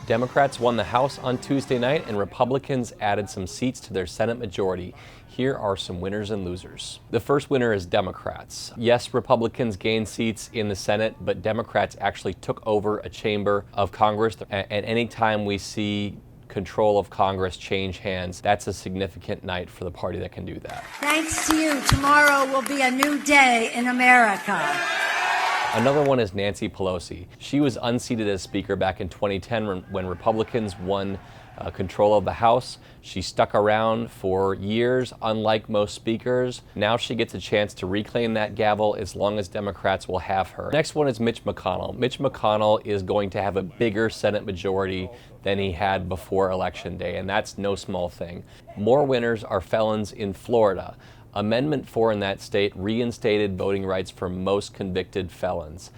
Democrats won the House on Tuesday night, and Republicans added some seats to their Senate majority. Here are some winners and losers. The first winner is Democrats. Yes, Republicans gained seats in the Senate, but Democrats actually took over a chamber of Congress. And anytime we see control of Congress change hands, that's a significant night for the party that can do that. Thanks to you, tomorrow will be a new day in America. Another one is Nancy Pelosi. She was unseated as Speaker back in 2010 when Republicans won control of the House. She stuck around for years, unlike most speakers. Now she gets a chance to reclaim that gavel as long as Democrats will have her. Next one is Mitch McConnell. Mitch McConnell is going to have a bigger Senate majority than he had before Election Day, and that's no small thing. More winners are felons in Florida. Amendment 4 in that state reinstated voting rights for most convicted felons.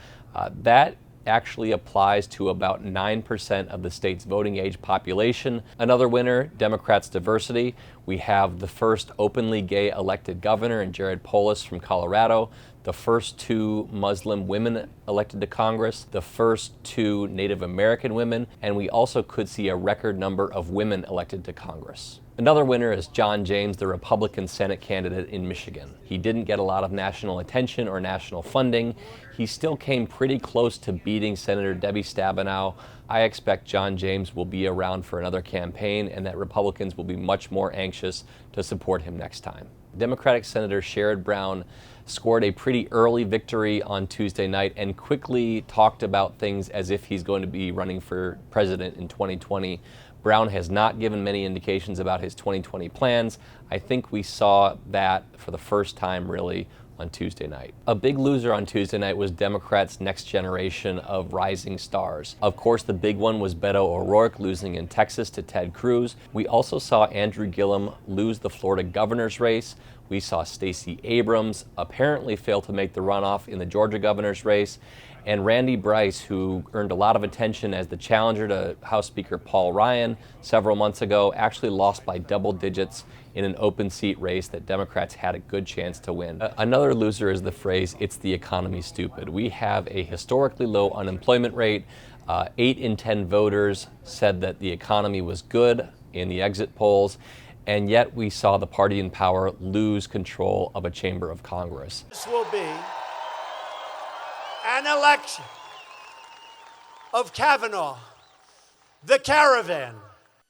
That actually applies to about 9% of the state's voting age population. Another winner, Democrats' diversity. We have the first openly gay elected governor in Jared Polis from Colorado, the first 2 Muslim women elected to Congress, the first 2 Native American women, and we also could see a record number of women elected to Congress. Another winner is John James, the Republican Senate candidate in Michigan. He didn't get a lot of national attention or national funding. He still came pretty close to beating Senator Debbie Stabenow. I expect John James will be around for another campaign and that Republicans will be much more anxious to support him next time. Democratic Senator Sherrod Brown scored a pretty early victory on Tuesday night and quickly talked about things as if he's going to be running for president in 2020. Brown has not given many indications about his 2020 plans. I think we saw that for the first time really on Tuesday night. A big loser on Tuesday night was Democrats' next generation of rising stars. Of course, the big one was Beto O'Rourke losing in Texas to Ted Cruz. We also saw Andrew Gillum lose the Florida governor's race. We saw Stacey Abrams apparently fail to make the runoff in the Georgia governor's race. And Randy Bryce, who earned a lot of attention as the challenger to House Speaker Paul Ryan several months ago, actually lost by double digits in an open seat race that Democrats had a good chance to win. Another loser is the phrase, "It's the economy, stupid." We have a historically low unemployment rate. 8 in 10 voters said that the economy was good in the exit polls. And yet we saw the party in power lose control of a chamber of Congress. This will be an election of Kavanaugh, the caravan,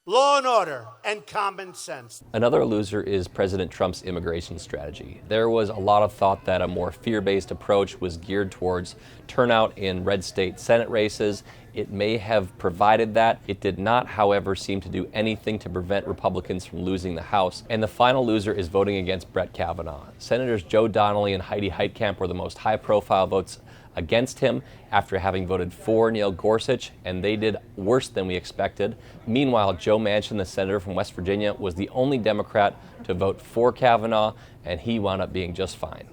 law and order, and common sense. Another loser is President Trump's immigration strategy. There was a lot of thought that a more fear-based approach was geared towards turnout in red state Senate races. It may have provided that. It did not, however, seem to do anything to prevent Republicans from losing the House. And the final loser is voting against Brett Kavanaugh. Senators Joe Donnelly and Heidi Heitkamp were the most high-profile votes against him after having voted for Neil Gorsuch, and they did worse than we expected. Meanwhile, Joe Manchin, the senator from West Virginia, was the only Democrat to vote for Kavanaugh, and he wound up being just fine.